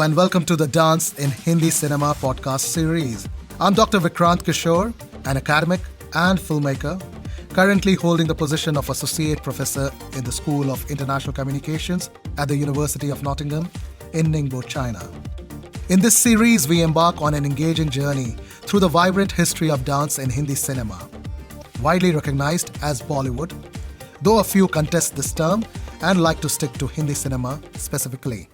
and welcome to the Dance in Hindi Cinema podcast series. I'm Dr. Vikrant Kishore, an academic and filmmaker, currently holding the position of Associate Professor in the School of International Communications at the University of Nottingham in Ningbo, China. In this series, we embark on an engaging journey through the vibrant history of dance in Hindi cinema, widely recognized as Bollywood, though a few contest this term and like to stick to Hindi cinema specifically.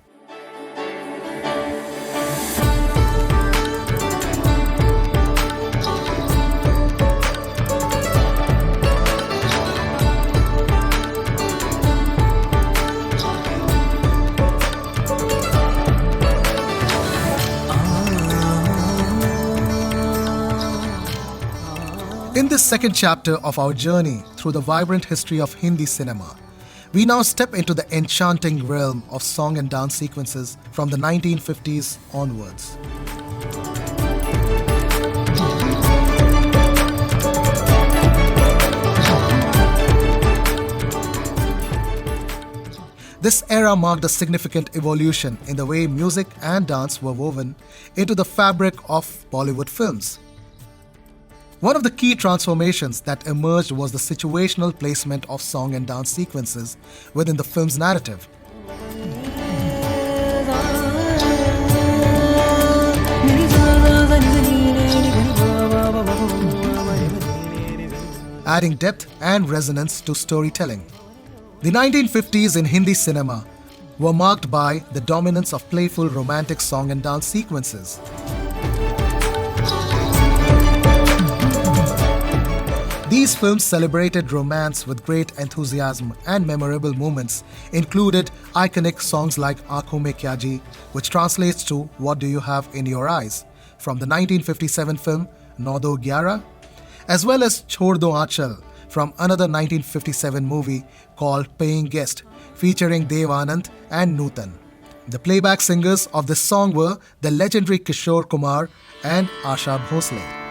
In this second chapter of our journey through the vibrant history of Hindi cinema, we now step into the enchanting realm of song and dance sequences from the 1950s onwards. This era marked a significant evolution in the way music and dance were woven into the fabric of Bollywood films. One of the key transformations that emerged was the situational placement of song and dance sequences within the film's narrative. Adding depth and resonance to storytelling. The 1950s in Hindi cinema were marked by the dominance of playful romantic song and dance sequences. These films celebrated romance with great enthusiasm, and memorable moments included iconic songs like Aankhon Mein Kya Ji, which translates to What Do You Have in Your Eyes, from the 1957 film Nau Do Gyara, as well as Chhod Do Aanchal from another 1957 movie called Paying Guest, featuring Dev Anand and Nutan. The playback singers of this song were the legendary Kishore Kumar and Asha Bhosle.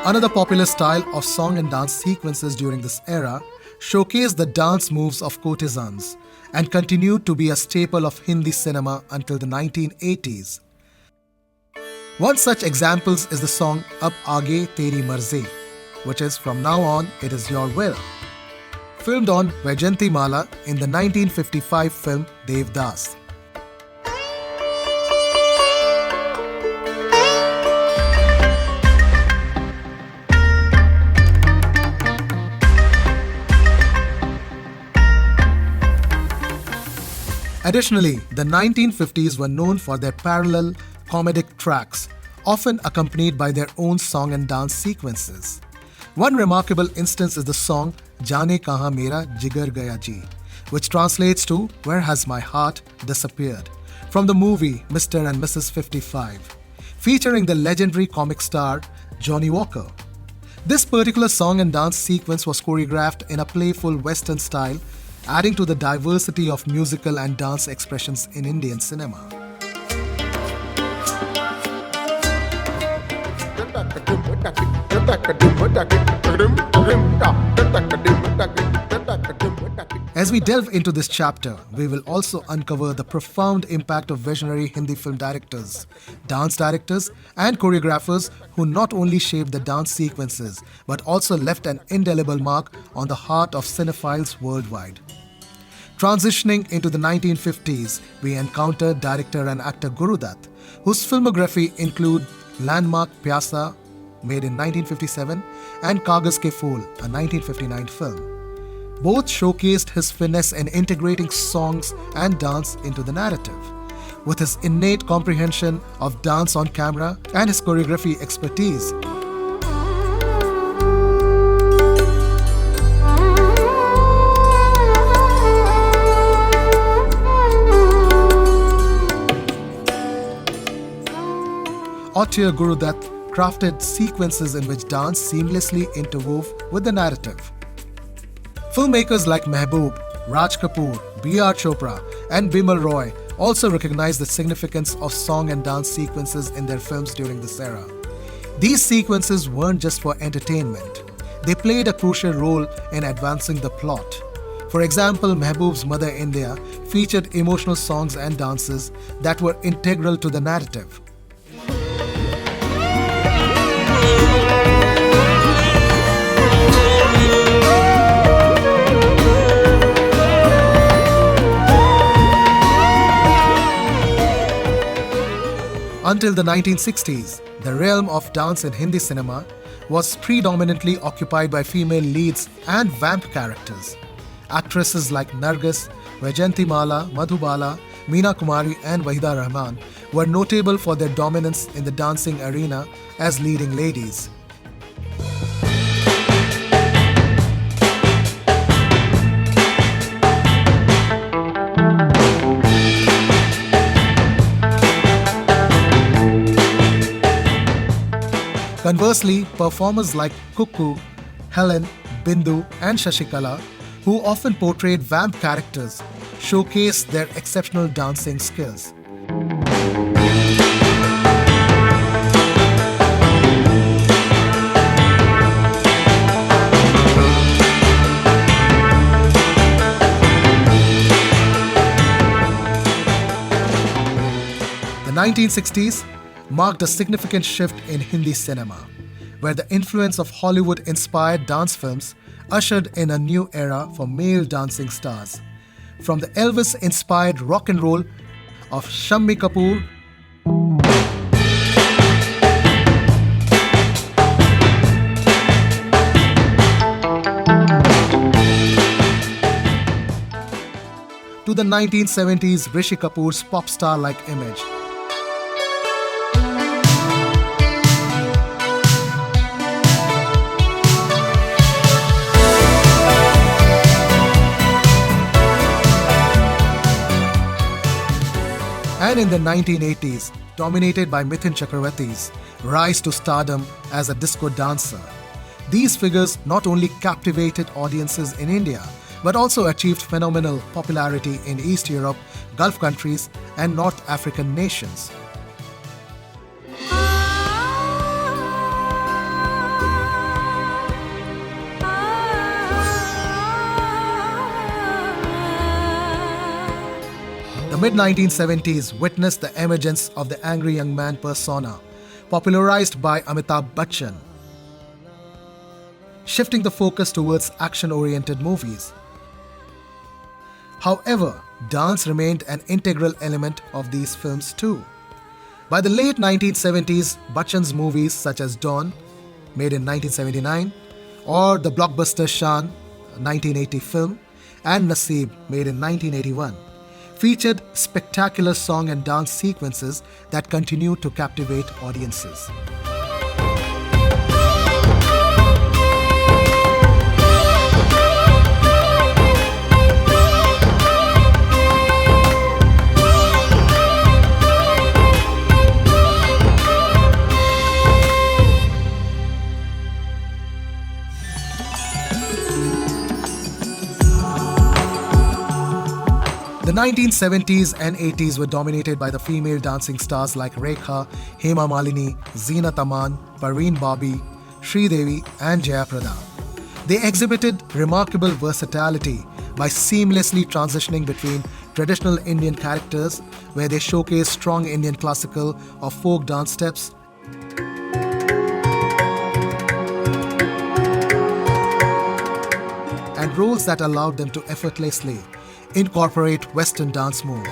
Another popular style of song and dance sequences during this era showcased the dance moves of courtesans and continued to be a staple of Hindi cinema until the 1980s. One such example is the song Ab Aage Teri Marzi, which is From Now On It Is Your Will, filmed on Vaijayanti Mala in the 1955 film Devdas. Additionally, the 1950s were known for their parallel comedic tracks, often accompanied by their own song and dance sequences. One remarkable instance is the song Jaane Kahan Mera Jigar Gaya Ji, which translates to Where Has My Heart Disappeared, from the movie Mr. and Mrs. 55, featuring the legendary comic star Johnny Walker. This particular song and dance sequence was choreographed in a playful Western style, adding to the diversity of musical and dance expressions in Indian cinema. As we delve into this chapter, we will also uncover the profound impact of visionary Hindi film directors, dance directors, and choreographers who not only shaped the dance sequences but also left an indelible mark on the heart of cinephiles worldwide. Transitioning into the 1950s, we encounter director and actor Guru Dutt, whose filmography include landmark Pyasa, made in 1957, and Kagaz Ke Phool, a 1959 film. Both showcased his finesse in integrating songs and dance into the narrative. With his innate comprehension of dance on camera and his choreography expertise, auteur Guru Dutt crafted sequences in which dance seamlessly interwove with the narrative. Filmmakers like Mehboob, Raj Kapoor, B.R. Chopra, and Bimal Roy also recognized the significance of song and dance sequences in their films during this era. These sequences weren't just for entertainment. They played a crucial role in advancing the plot. For example, Mehboob's Mother India featured emotional songs and dances that were integral to the narrative. Until the 1960s, the realm of dance in Hindi cinema was predominantly occupied by female leads and vamp characters. Actresses like Nargis, Vaijayanti Mala, Madhubala, Meena Kumari and Wahida Rahman were notable for their dominance in the dancing arena as leading ladies. Conversely, performers like Kukku, Helen, Bindu, and Shashikala, who often portrayed vamp characters, showcased their exceptional dancing skills. The 1960s marked a significant shift in Hindi cinema, where the influence of Hollywood-inspired dance films ushered in a new era for male dancing stars. From the Elvis-inspired rock and roll of Shammi Kapoor to the 1970s Rishi Kapoor's pop star-like image. And in the 1980s, dominated by Mithun Chakravarti's rise to stardom as a disco dancer. These figures not only captivated audiences in India, but also achieved phenomenal popularity in East Europe, Gulf countries, and North African nations. The mid-1970s witnessed the emergence of the angry young man persona, popularized by Amitabh Bachchan, shifting the focus towards action-oriented movies. However, dance remained an integral element of these films too. By the late 1970s, Bachchan's movies such as Dawn, made in 1979, or the blockbuster Shaan, 1980 film, and Naseeb, made in 1981, featured spectacular song and dance sequences that continue to captivate audiences. The 1970s and 80s were dominated by the female dancing stars like Rekha, Hema Malini, Zeenat Aman, Parveen Babi, Sridevi and Jayaprada. They exhibited remarkable versatility by seamlessly transitioning between traditional Indian characters, where they showcased strong Indian classical or folk dance steps, and roles that allowed them to effortlessly incorporate Western dance moves.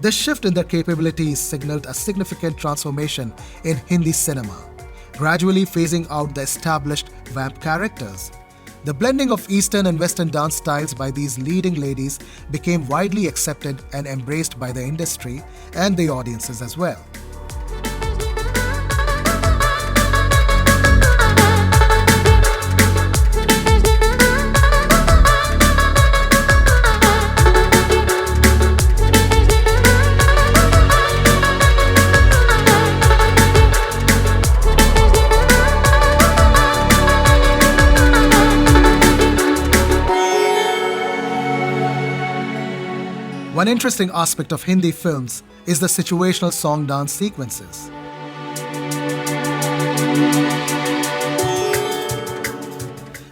This shift in their capabilities signaled a significant transformation in Hindi cinema, gradually phasing out the established vamp characters. The blending of Eastern and Western dance styles by these leading ladies became widely accepted and embraced by the industry and the audiences as well. One interesting aspect of Hindi films is the situational song dance sequences.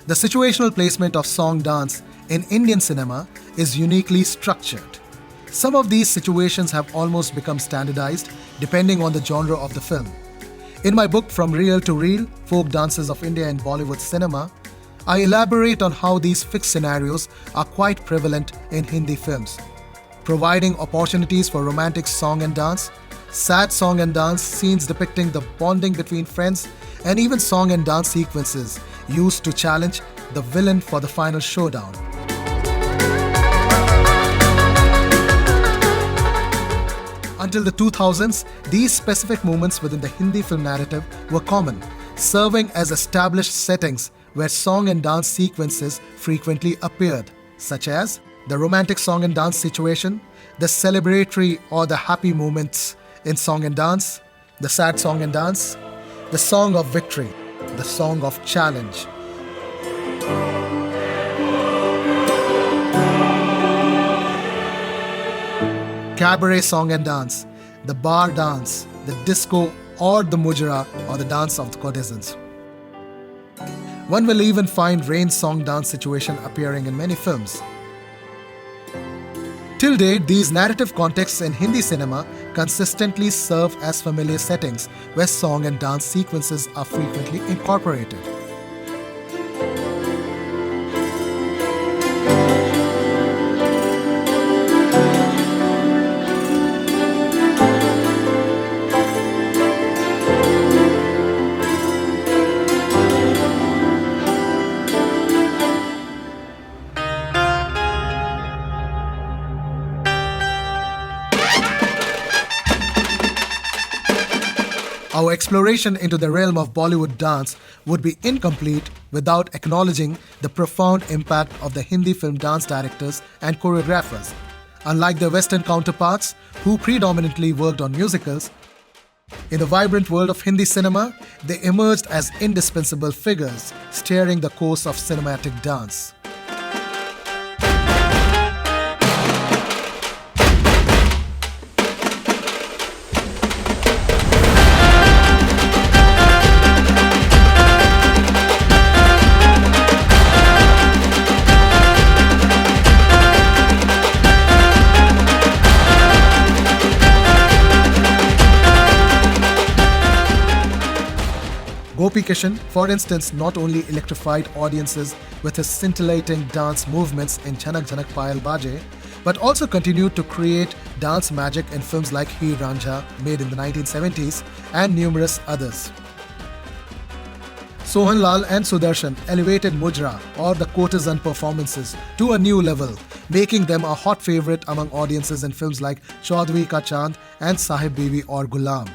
The situational placement of song dance in Indian cinema is uniquely structured. Some of these situations have almost become standardized depending on the genre of the film. In my book From Real to Real, Folk Dances of India in Bollywood Cinema, I elaborate on how these fixed scenarios are quite prevalent in Hindi films, providing opportunities for romantic song and dance, sad song and dance scenes depicting the bonding between friends, and even song and dance sequences used to challenge the villain for the final showdown. Until the 2000s, these specific moments within the Hindi film narrative were common, serving as established settings where song and dance sequences frequently appeared, such as the romantic song and dance situation, the celebratory or the happy moments in song and dance, the sad song and dance, the song of victory, the song of challenge. Cabaret song and dance, the bar dance, the disco or the mujra or the dance of the courtesans. One will even find rain song dance situation appearing in many films. Till date, these narrative contexts in Hindi cinema consistently serve as familiar settings where song and dance sequences are frequently incorporated. Our exploration into the realm of Bollywood dance would be incomplete without acknowledging the profound impact of the Hindi film dance directors and choreographers. Unlike their Western counterparts, who predominantly worked on musicals, in the vibrant world of Hindi cinema, they emerged as indispensable figures steering the course of cinematic dance. Gopi Kishan, for instance, not only electrified audiences with his scintillating dance movements in Jhanak Jhanak Payal Baje, but also continued to create dance magic in films like Heer Ranjha, made in the 1970s, and numerous others. Sohan Lal and Sudarshan elevated Mujra or the courtesan performances to a new level, making them a hot favorite among audiences in films like Chaudhary Ka Chand and Sahib Biwi or Gulam.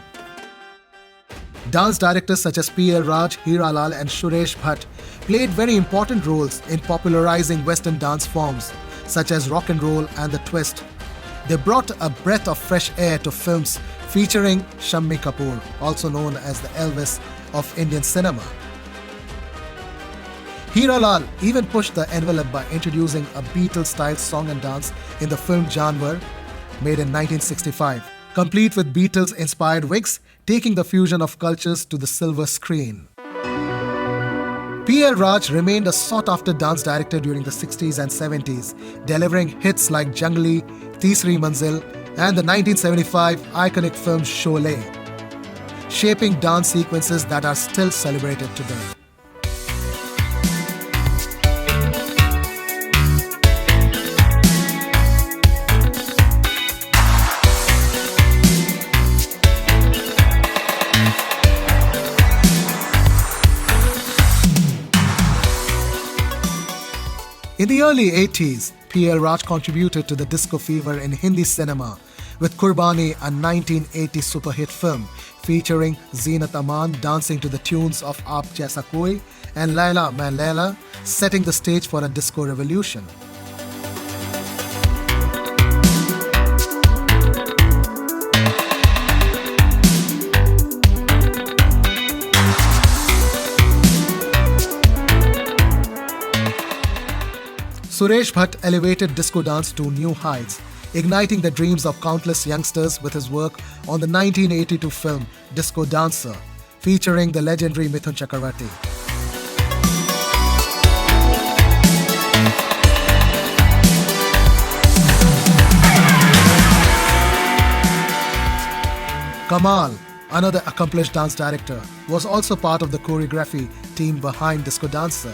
Dance directors such as P.L. Raj, Hira Lal and Suresh Bhatt played very important roles in popularizing Western dance forms such as rock and roll and the twist. They brought a breath of fresh air to films featuring Shammi Kapoor, also known as the Elvis of Indian cinema. Hira Lal even pushed the envelope by introducing a Beatles-style song and dance in the film Janwar, made in 1965, complete with Beatles-inspired wigs, taking the fusion of cultures to the silver screen. P.L. Raj remained a sought-after dance director during the 60s and 70s, delivering hits like Jangli, Teesri Manzil, and the 1975 iconic film Sholay, shaping dance sequences that are still celebrated today. In the early 80s, P.L. Raj contributed to the disco fever in Hindi cinema with Kurbani, a 1980 super hit film featuring Zeenat Aman dancing to the tunes of Aap Jaisa Koi and Laila Main Laila, setting the stage for a disco revolution. Suresh Bhatt elevated disco dance to new heights, igniting the dreams of countless youngsters with his work on the 1982 film Disco Dancer, featuring the legendary Mithun Chakravarti. Kamal, another accomplished dance director, was also part of the choreography team behind Disco Dancer.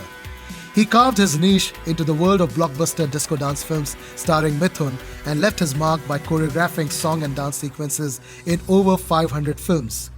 He carved his niche into the world of blockbuster disco dance films starring Mithun and left his mark by choreographing song and dance sequences in over 500 films.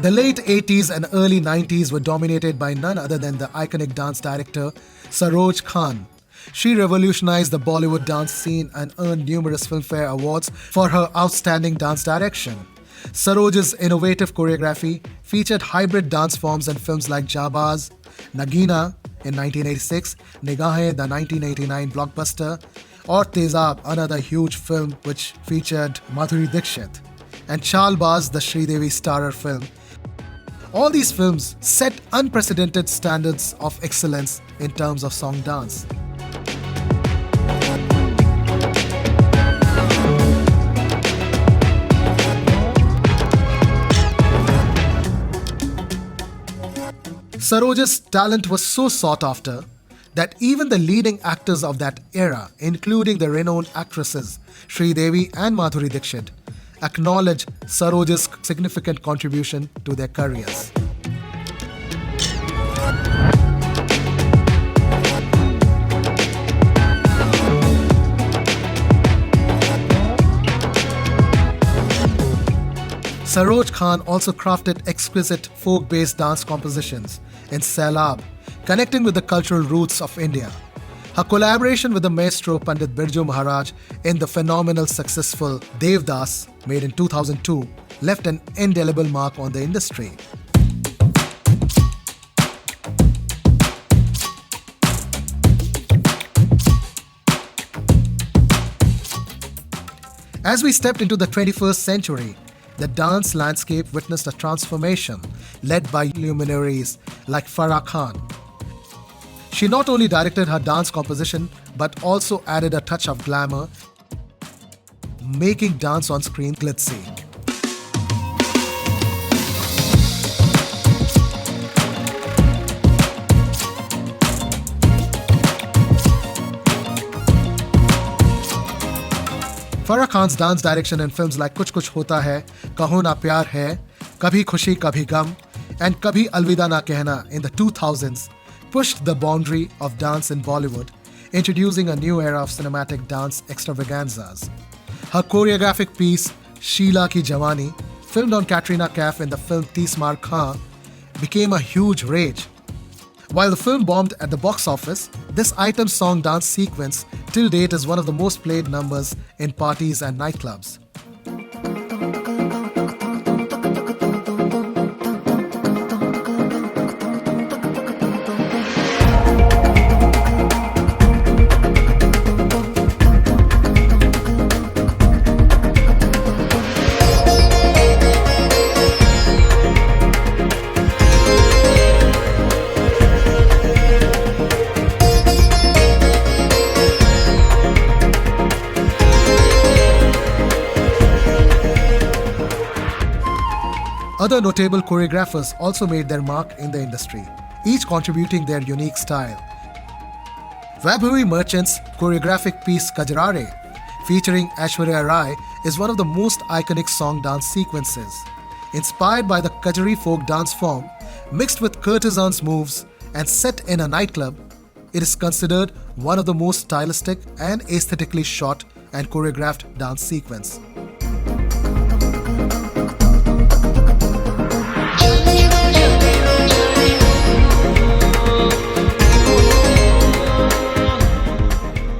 The late 80s and early 90s were dominated by none other than the iconic dance director Saroj Khan. She revolutionized the Bollywood dance scene and earned numerous Filmfare Awards for her outstanding dance direction. Saroj's innovative choreography featured hybrid dance forms in films like Jabaz, Nagina in 1986, Nigahein, the 1989 blockbuster, or Tezab, another huge film which featured Madhuri Dixit, and Chalbaz, the Sridevi starrer film. All these films set unprecedented standards of excellence in terms of song dance. Saroj's talent was so sought after that even the leading actors of that era, including the renowned actresses Sridevi and Madhuri Dixit, acknowledge Saroj's significant contribution to their careers. Saroj Khan also crafted exquisite folk-based dance compositions in Sailab, connecting with the cultural roots of India. Her collaboration with the maestro Pandit Birju Maharaj in the phenomenal successful Devdas, made in 2002, left an indelible mark on the industry. As we stepped into the 21st century, the dance landscape witnessed a transformation led by luminaries like Farah Khan. She not only directed her dance composition but also added a touch of glamour, making dance on screen glitzy. Farah Khan's dance direction in films like Kuch Kuch Hota Hai, Kaho Na Pyar Hai, Kabhi Khushi Kabhi Gum, and Kabhi Alvida Na Kehna in the 2000s pushed the boundary of dance in Bollywood, introducing a new era of cinematic dance extravaganzas. Her choreographic piece, Sheila Ki Jawani, filmed on Katrina Kaif in the film Tees Maar Khan, became a huge rage. While the film bombed at the box office, this item song dance sequence till date is one of the most played numbers in parties and nightclubs. Other notable choreographers also made their mark in the industry, each contributing their unique style. Vaibhavi Merchant's choreographic piece Kajrare, featuring Aishwarya Rai, is one of the most iconic song dance sequences. Inspired by the Kajari folk dance form, mixed with courtesans' moves and set in a nightclub, it is considered one of the most stylistic and aesthetically shot and choreographed dance sequence.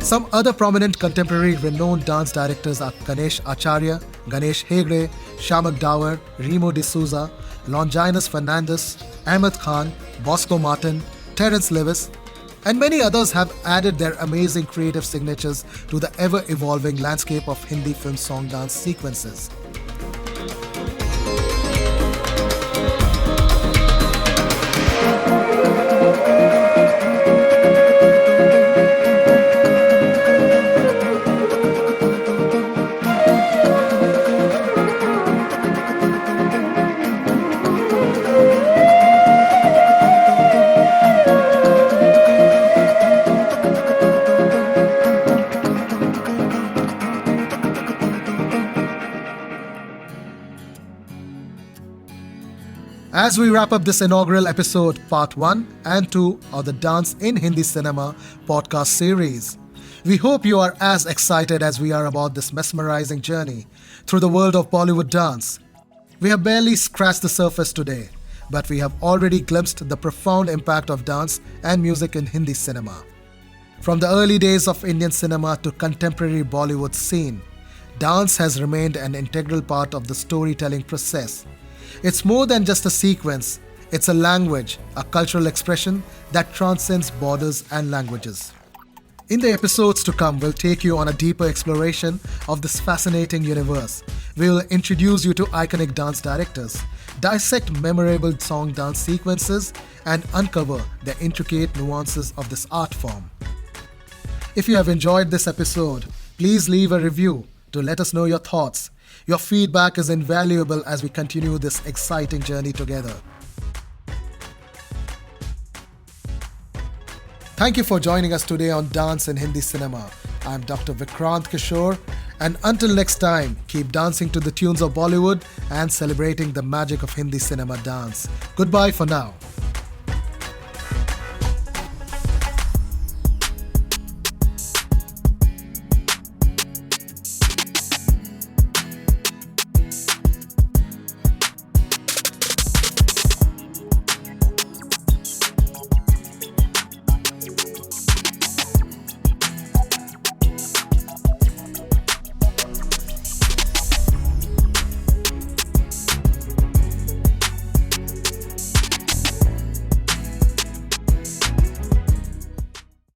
Some other prominent contemporary renowned dance directors are Ganesh Acharya, Ganesh Hegde, Shamak Dawar, Remo D'Souza, Longinus Fernandez, Ahmed Khan, Bosco Martin, Terence Lewis, and many others have added their amazing creative signatures to the ever-evolving landscape of Hindi film song dance sequences. As we wrap up this inaugural episode, part 1 and 2 of the Dance in Hindi Cinema podcast series, we hope you are as excited as we are about this mesmerizing journey through the world of Bollywood dance. We have barely scratched the surface today, but we have already glimpsed the profound impact of dance and music in Hindi cinema. From the early days of Indian cinema to contemporary Bollywood scene, dance has remained an integral part of the storytelling process. It's more than just a sequence, it's a language, a cultural expression that transcends borders and languages. In the episodes to come, we'll take you on a deeper exploration of this fascinating universe. We'll introduce you to iconic dance directors, dissect memorable song dance sequences, and uncover the intricate nuances of this art form. If you have enjoyed this episode, please leave a review to let us know your thoughts. Your feedback is invaluable as we continue this exciting journey together. Thank you for joining us today on Dance in Hindi Cinema. I'm Dr. Vikrant Kishore, and until next time, keep dancing to the tunes of Bollywood and celebrating the magic of Hindi cinema dance. Goodbye for now.